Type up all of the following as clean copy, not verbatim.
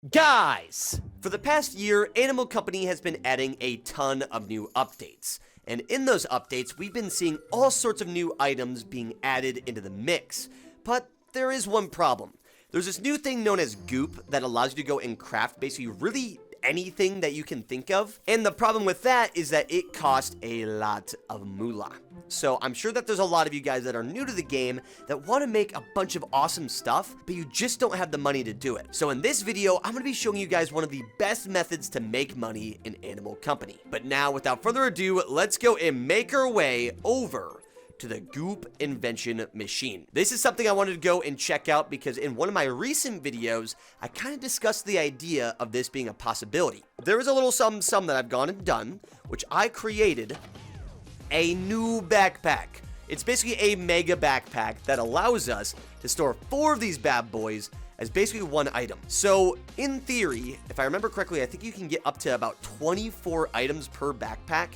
Guys! For the past year, Animal Company has been adding a ton of new updates. And in those updates, we've been seeing all sorts of new items being added into the mix. But there is one problem. There's this new thing known as Goop that allows you to go and craft basically really anything that you can think of. And the problem with that is that it costs a lot of moolah. So I'm sure that there's a lot of you guys that are new to the game that want to make a bunch of awesome stuff, but you just don't have the money to do it. So in this video, I'm going to be showing you guys one of the best methods to make money in Animal Company. But now, without further ado, let's go and make our way over to the Goop Invention Machine. This is something I wanted to go and check out because in one of my recent videos, I kind of discussed the idea of this being a possibility. There is a little some that I've gone and done, which I created a new backpack. It's basically a mega backpack that allows us to store 4 of these bad boys as basically one item. So in theory, if I remember correctly, I think you can get up to about 24 items per backpack.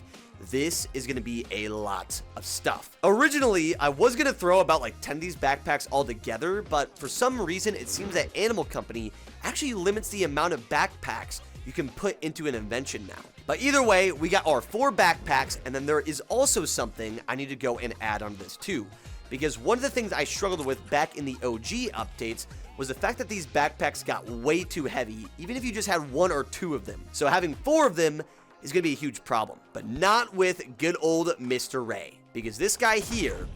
This is going to be a lot of stuff. Originally, I was going to throw about like 10 of these backpacks all together, but for some reason, it seems that Animal Company actually limits the amount of backpacks you can put into an invention now. But either way, we got our 4 backpacks, and then there is also something I need to go and add on this too. Because one of the things I struggled with back in the OG updates was the fact that these backpacks got way too heavy, even if you just had 1 or 2 of them. So having 4 of them is going to be a huge problem. But not with good old Mr. Ray. Because this guy here,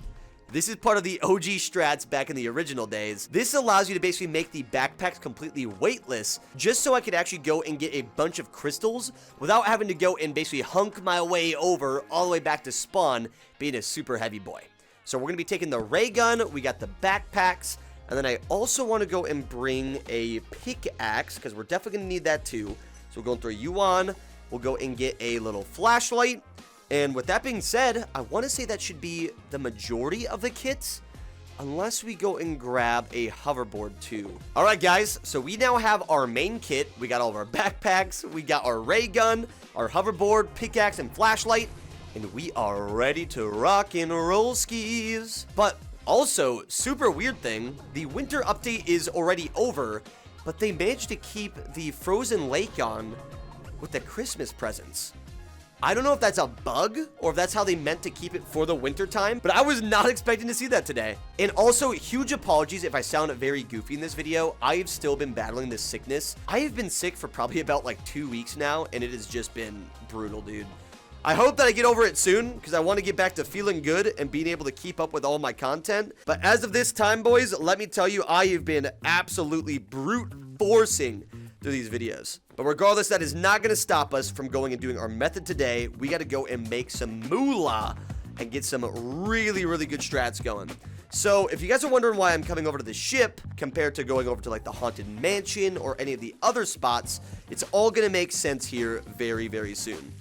this is part of the OG strats back in the original days. This allows you to basically make the backpacks completely weightless, just so I could actually go and get a bunch of crystals without having to go and basically hunk my way over all the way back to spawn, being a super heavy boy. So we're going to be taking the ray gun, we got the backpacks, and then I also want to go and bring a pickaxe, because we're definitely going to need that too. So we're going to throw you on. We'll go and get a little flashlight. And with that being said, I want to say that should be the majority of the kits, unless we go and grab a hoverboard too. All right, guys, so we now have our main kit. We got all of our backpacks, we got our ray gun, our hoverboard, pickaxe, and flashlight, and we are ready to rock and roll skis. But also, super weird thing, the winter update is already over, but they managed to keep the frozen lake on with the Christmas presents. I don't know if that's a bug or if that's how they meant to keep it for the winter time, but I was not expecting to see that today. And also, huge apologies if I sound very goofy in this video. I have still been battling this sickness. I have been sick for probably about like 2 weeks now, and it has just been brutal, dude. I hope that I get over it soon because I want to get back to feeling good and being able to keep up with all my content. But as of this time, boys, let me tell you, I have been absolutely brute forcing through these videos. But regardless, that is not going to stop us from going and doing our method today. We got to go and make some moolah and get some really, really good strats going. So if you guys are wondering why I'm coming over to the ship compared to going over to like the Haunted Mansion or any of the other spots, it's all going to make sense here very, very soon.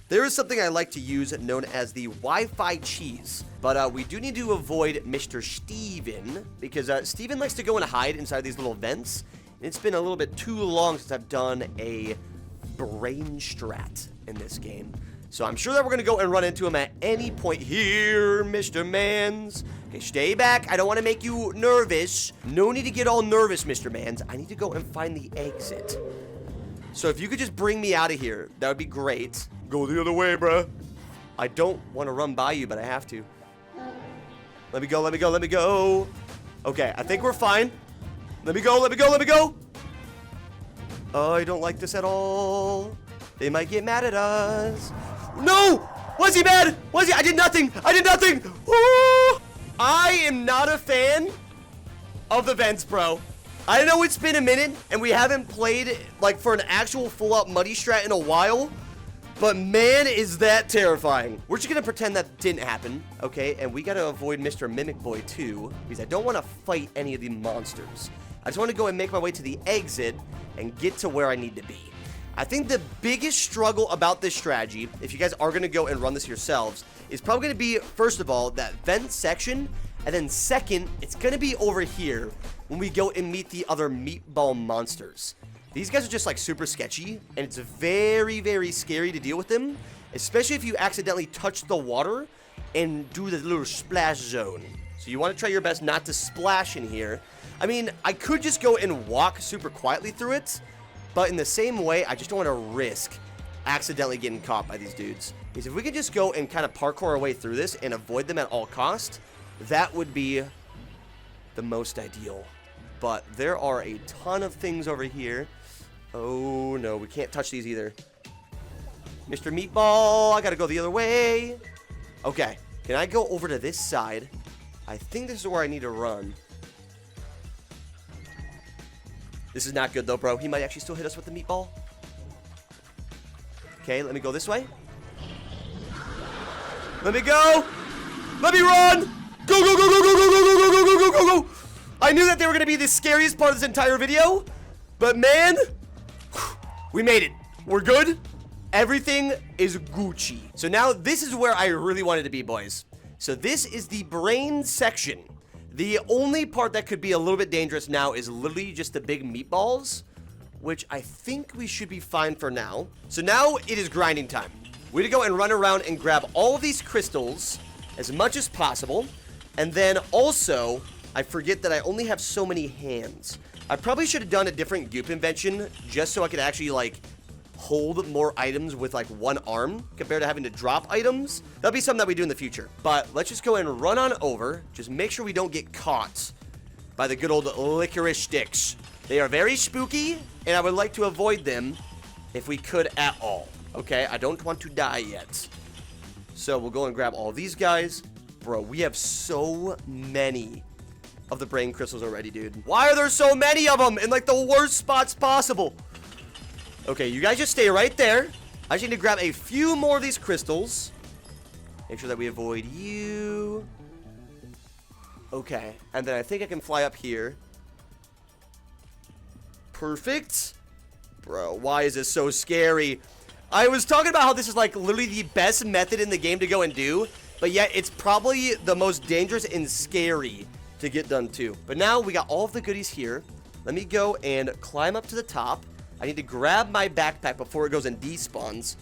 There is something I like to use known as the Wi-Fi cheese, but we do need to avoid Mr. Steven because Steven likes to go and hide inside these little vents. It's been a little bit too long since I've done a brain strat in this game. So I'm sure that we're going to go and run into him at any point here, Mr. Mans. Okay, stay back. I don't want to make you nervous. No need to get all nervous, Mr. Mans. I need to go and find the exit. So if you could just bring me out of here, that would be great. Go the other way, bruh. I don't want to run by you, but I have to. Let me go, let me go, let me go. Okay, I think we're fine. Let me go, let me go, let me go. Oh, I don't like this at all. They might get mad at us. No! Was he mad? Was he? I did nothing. I did nothing. Ooh! I am not a fan of the vents, bro. I know it's been a minute and we haven't played like for an actual full-out muddy strat in a while, but man, is that terrifying. We're just gonna pretend that didn't happen, okay? And we gotta avoid Mr. Mimic Boy too, because I don't want to fight any of the monsters. I just want to go and make my way to the exit and get to where I need to be. I think the biggest struggle about this strategy, if you guys are going to go and run this yourselves, is probably going to be, first of all, that vent section, and then second, it's going to be over here when we go and meet the other meatball monsters. These guys are just like super sketchy, and it's very, very scary to deal with them, especially if you accidentally touch the water and do the little splash zone. So you want to try your best not to splash in here. I mean, I could just go and walk super quietly through it, But in the same way, I just don't want to risk accidentally getting caught by these dudes. Because if we could just go and kind of parkour our way through this and avoid them at all costs, that would be the most ideal. But there are a ton of things over here. Oh, no, we can't touch these either. Mr. Meatball, I gotta go the other way. Okay, can I go over to this side? I think this is where I need to run. This is not good, though, bro. He might actually still hit us with the meatball. Okay, let me go this way. Let me go. Let me run. Go, go, go, go, go, go, go, go, go, go, go, go, go. I knew that they were going to be the scariest part of this entire video. But, man, we made it. We're good. Everything is Gucci. So now this is where I really wanted to be, boys. So this is the brain section. The only part that could be a little bit dangerous now is literally just the big meatballs, which I think we should be fine for now. So now it is grinding time. We're gonna go and run around and grab all of these crystals as much as possible. And then also, I forget that I only have so many hands. I probably should have done a different goop invention just so I could actually, like, hold more items with, like, one arm compared to having to drop items. That'll be something that we do in the future. But let's just go and run on over. Just make sure we don't get caught by the good old licorice sticks. They are very spooky, and I would like to avoid them if we could at all. Okay, I don't want to die yet. So we'll go and grab all these guys. Bro, we have so many of the brain crystals already, dude. Why are there so many of them in, like, the worst spots possible? Okay, you guys just stay right there. I just need to grab a few more of these crystals. Make sure that we avoid you. Okay, and then I think I can fly up here. Perfect. Bro, why is this so scary? I was talking about how this is, like, literally the best method in the game to go and do, but yet it's probably the most dangerous and scary to get done too. But now we got all of the goodies here. Let me go and climb up to the top. I need to grab my backpack before it goes and despawns.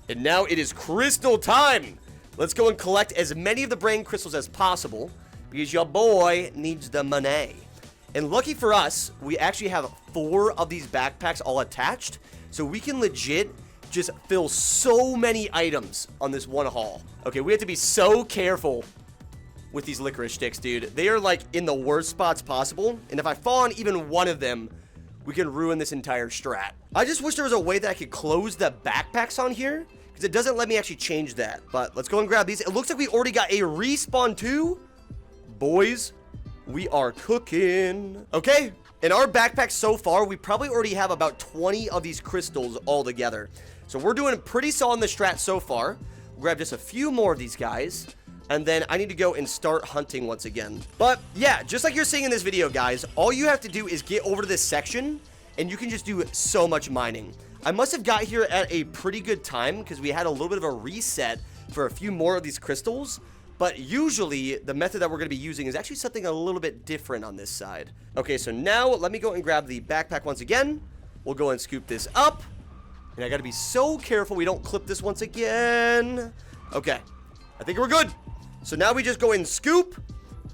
And now it is crystal time. Let's go and collect as many of the brain crystals as possible because your boy needs the money. And lucky for us, we actually have 4 of these backpacks all attached. So we can legit just fill so many items on this one haul. Okay, we have to be so careful with these licorice sticks, dude. They are, like, in the worst spots possible. And if I fall on even one of them, we can ruin this entire strat. I just wish there was a way that I could close the backpacks on here, because it doesn't let me actually change that. But let's go and grab these. It looks like we already got a respawn too. Boys, we are cooking. Okay, in our backpack so far, we probably already have about 20 of these crystals all together. So we're doing pretty solid in the strat so far. We'll grab just a few more of these guys. And then I need to go and start hunting once again. But yeah, just like you're seeing in this video, guys, all you have to do is get over to this section and you can just do so much mining. I must have got here at a pretty good time because we had a little bit of a reset for a few more of these crystals. But usually the method that we're going to be using is actually something a little bit different on this side. Okay, so now let me go and grab the backpack once again. We'll go and scoop this up. And I got to be so careful we don't clip this once again. Okay, I think we're good. So now we just go and scoop,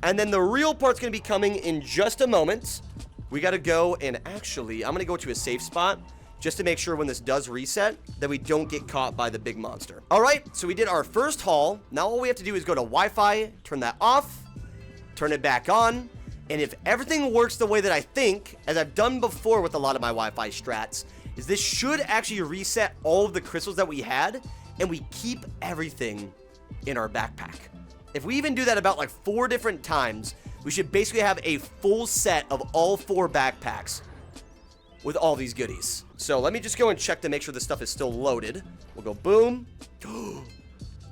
and then the real part's going to be coming in just a moment. We got to go and actually, I'm going to go to a safe spot just to make sure when this does reset that we don't get caught by the big monster. All right, so we did our first haul. Now all we have to do is go to Wi-Fi, turn that off, turn it back on, and if everything works the way that I think, as I've done before with a lot of my Wi-Fi strats, is this should actually reset all of the crystals that we had, and we keep everything in our backpack. If we even do that about like 4 different times, we should basically have a full set of all 4 backpacks with all these goodies. So let me just go and check to make sure this stuff is still loaded. We'll go boom.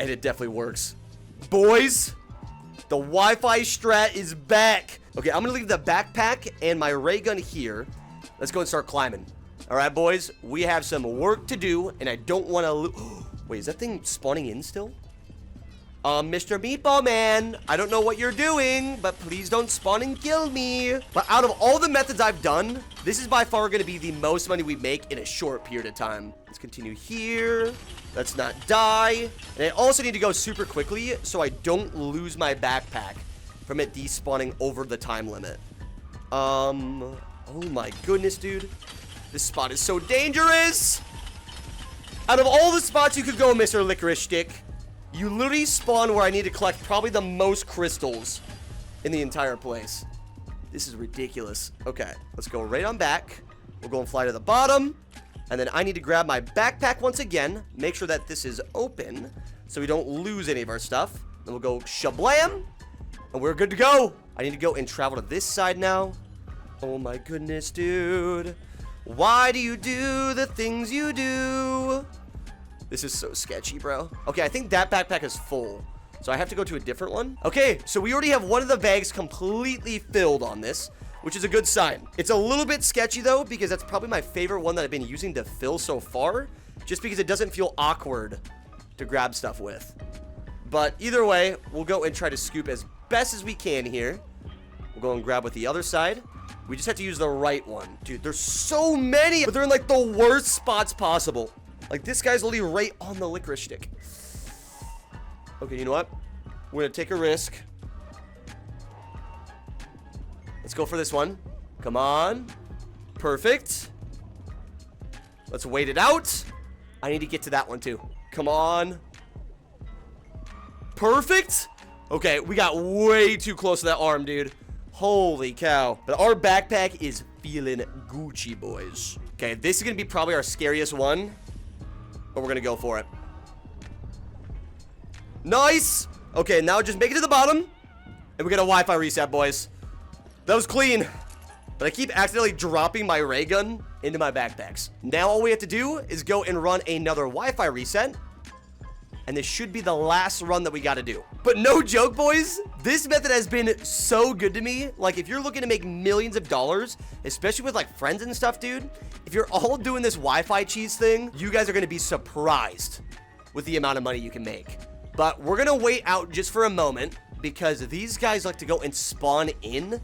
And it definitely works. Boys, the Wi-Fi strat is back. Okay, I'm gonna leave the backpack and my ray gun here. Let's go and start climbing. All right, boys, we have some work to do, and I don't want to wait, is that thing spawning in still? Mr. Meatball Man, I don't know what you're doing, but please don't spawn and kill me. But out of all the methods I've done, this is by far going to be the most money we make in a short period of time. Let's continue here. Let's not die. And I also need to go super quickly so I don't lose my backpack from it despawning over the time limit. Oh my goodness, dude. This spot is so dangerous. Out of all the spots you could go, Mr. Licorice Stick, you literally spawn where I need to collect probably the most crystals in the entire place. This is ridiculous. Okay, let's go right on back. We'll go and fly to the bottom. And then I need to grab my backpack once again. Make sure that this is open so we don't lose any of our stuff. Then we'll go shablam. And we're good to go. I need to go and travel to this side now. Oh my goodness, dude. Why do you do the things you do? This is so sketchy, bro. Okay, I think that backpack is full. So I have to go to a different one. Okay, so we already have one of the bags completely filled on this, which is a good sign. It's a little bit sketchy, though, because that's probably my favorite one that I've been using to fill so far, just because it doesn't feel awkward to grab stuff with. But either way, we'll go and try to scoop as best as we can here. We'll go and grab with the other side. We just have to use the right one. Dude, there's so many, but they're in, like, the worst spots possible. Like, this guy's literally right on the licorice stick. Okay, you know what? We're gonna take a risk. Let's go for this one. Come on. Perfect. Let's wait it out. I need to get to that one too. Come on. Perfect. Okay, we got way too close to that arm, dude. Holy cow. But our backpack is feeling Gucci, boys. Okay, this is gonna be probably our scariest one, but we're gonna go for it. Nice. Okay, now just make it to the bottom, and we get a Wi-Fi reset, boys. That was clean, but I keep accidentally dropping my ray gun into my backpacks. Now all we have to do is go and run another Wi-Fi reset, and this should be the last run that we got to do. But no joke, boys, this method has been so good to me. Like, if you're looking to make millions of dollars, especially with like friends and stuff, dude, if you're all doing this Wi-Fi cheese thing, you guys are going to be surprised with the amount of money you can make. But we're going to wait out just for a moment, because these guys like to go and spawn in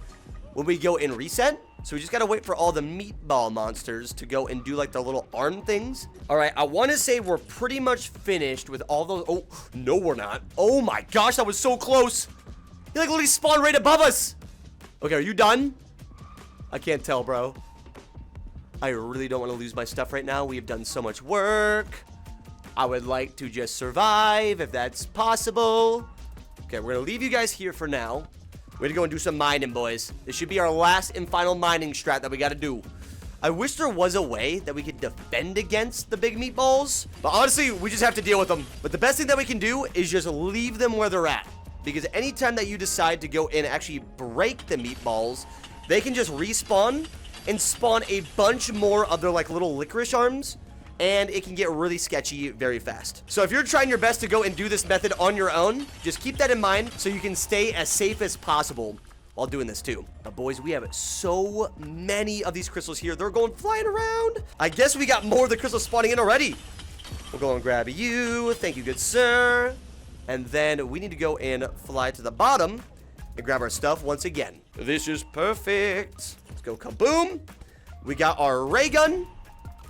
when we go and reset. So we just gotta wait for all the meatball monsters to go and do like the little arm things. All right, I want to say we're pretty much finished with all those. Oh, no, we're not. Oh my gosh, that was so close. He like literally spawned right above us. Okay, are you done? I can't tell, bro. I really don't want to lose my stuff right now. We have done so much work. I would like to just survive if that's possible. Okay, we're gonna leave you guys here for now. We're gonna go and do some mining, boys. This should be our last and final mining strat that we gotta do. I wish there was a way that we could defend against the big meatballs, but honestly, we just have to deal with them. But the best thing that we can do is just leave them where they're at, because anytime that you decide to go in and actually break the meatballs, they can just respawn and spawn a bunch more of their like little licorice arms, and it can get really sketchy very fast. So if you're trying your best to go and do this method on your own, just keep that in mind so you can stay as safe as possible while doing this too. But boys, we have so many of these crystals here. They're going flying around. I guess we got more of the crystals spawning in already. We'll go and grab you. Thank you, good sir. And then we need to go and fly to the bottom and grab our stuff once again. This is perfect. Let's go kaboom. We got our ray gun.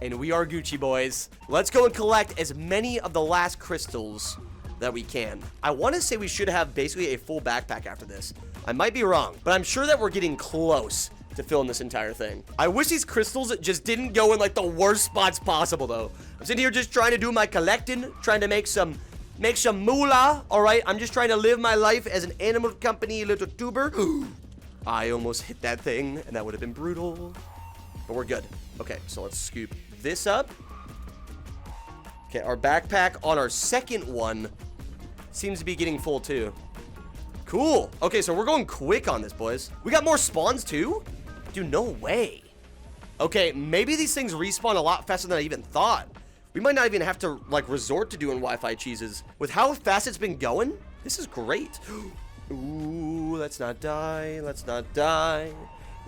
And we are Gucci, boys. Let's go and collect as many of the last crystals that we can. I want to say we should have basically a full backpack after this. I might be wrong, but I'm sure that we're getting close to filling this entire thing. I wish these crystals just didn't go in like the worst spots possible, though. I'm sitting here just trying to do my collecting, trying to make some moolah, all right? I'm just trying to live my life as an animal company little tuber. I almost hit that thing, and that would have been brutal. But we're good. Okay, so let's scoop this up. Okay, our backpack on our second one seems to be getting full too. Cool. Okay, so we're going quick on this, boys. We got more spawns too? Dude, no way. Okay, maybe these things respawn a lot faster than I even thought. We might not even have to like resort to doing Wi-Fi cheeses. With how fast it's been going, this is great. Ooh, let's not die. Let's not die.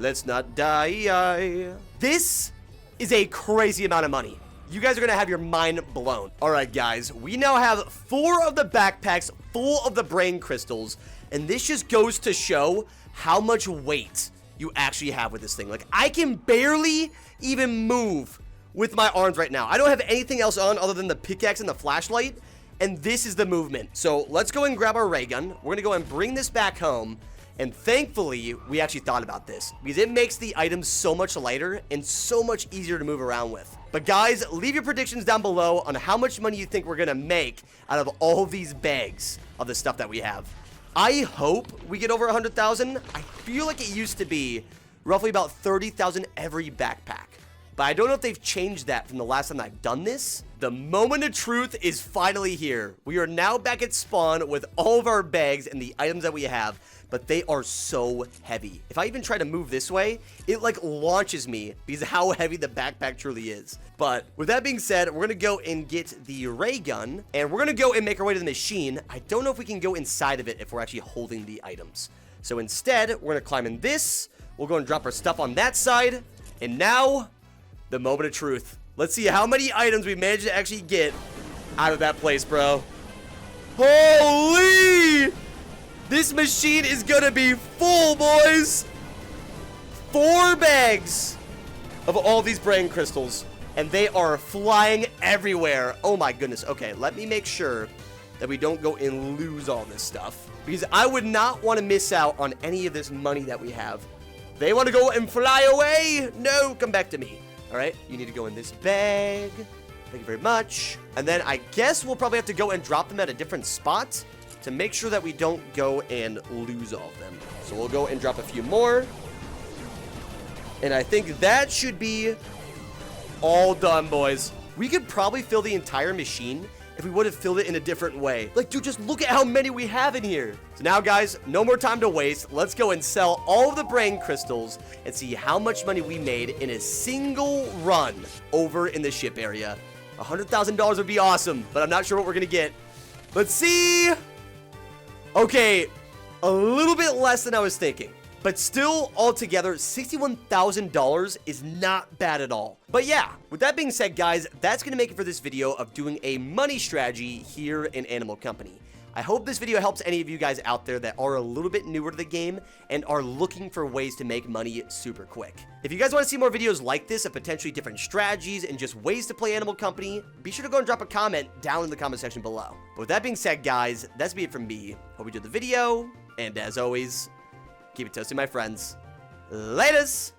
Let's not die. This is a crazy amount of money. You guys are gonna have your mind blown. All right, guys, we now have 4 of the backpacks full of the brain crystals, and this just goes to show how much weight you actually have with this thing. Like, I can barely even move with my arms right now. I don't have anything else on other than the pickaxe and the flashlight, and this is the movement. So let's go and grab our ray gun. We're gonna go and bring this back home, And thankfully, we actually thought about this because it makes the items so much lighter and so much easier to move around with. But guys, leave your predictions down below on how much money you think we're gonna make out of all these bags of the stuff that we have. I hope we get over 100,000. I feel like it used to be roughly about 30,000 every backpack. But I don't know if they've changed that from the last time I've done this. The moment of truth is finally here. We are now back at spawn with all of our bags and the items that we have, but they are so heavy. If I even try to move this way, it like launches me because of how heavy the backpack truly is. But with that being said, we're gonna go and get the ray gun and we're gonna go and make our way to the machine. I don't know if we can go inside of it if we're actually holding the items. So instead, we're gonna climb in this. We'll go and drop our stuff on that side. And now, the moment of truth. Let's see how many items we managed to actually get out of that place, bro. Holy! This machine is gonna be full, boys. 4 bags of all these brain crystals. And they are flying everywhere. Oh my goodness. Okay, let me make sure that we don't go and lose all this stuff. Because I would not want to miss out on any of this money that we have. They want to go and fly away. No, come back to me. All right, you need to go in this bag. Thank you very much. And then I guess we'll probably have to go and drop them at a different spot to make sure that we don't go and lose all of them. So we'll go and drop a few more. And I think that should be all done, boys. We could probably fill the entire machine if we would have filled it in a different way. Like, dude, just look at how many we have in here. So now, guys, no more time to waste. Let's go and sell all of the brain crystals and see how much money we made in a single run over in the ship area. $100,000 would be awesome, but I'm not sure what we're gonna get. Let's see. Okay, a little bit less than I was thinking. But still, altogether, $61,000 is not bad at all. But yeah, with that being said, guys, that's going to make it for this video of doing a money strategy here in Animal Company. I hope this video helps any of you guys out there that are a little bit newer to the game and are looking for ways to make money super quick. If you guys want to see more videos like this of potentially different strategies and just ways to play Animal Company, be sure to go and drop a comment down in the comment section below. But with that being said, guys, that's it from me. Hope you enjoyed the video, and as always, keep it toasty, my friends. Laters!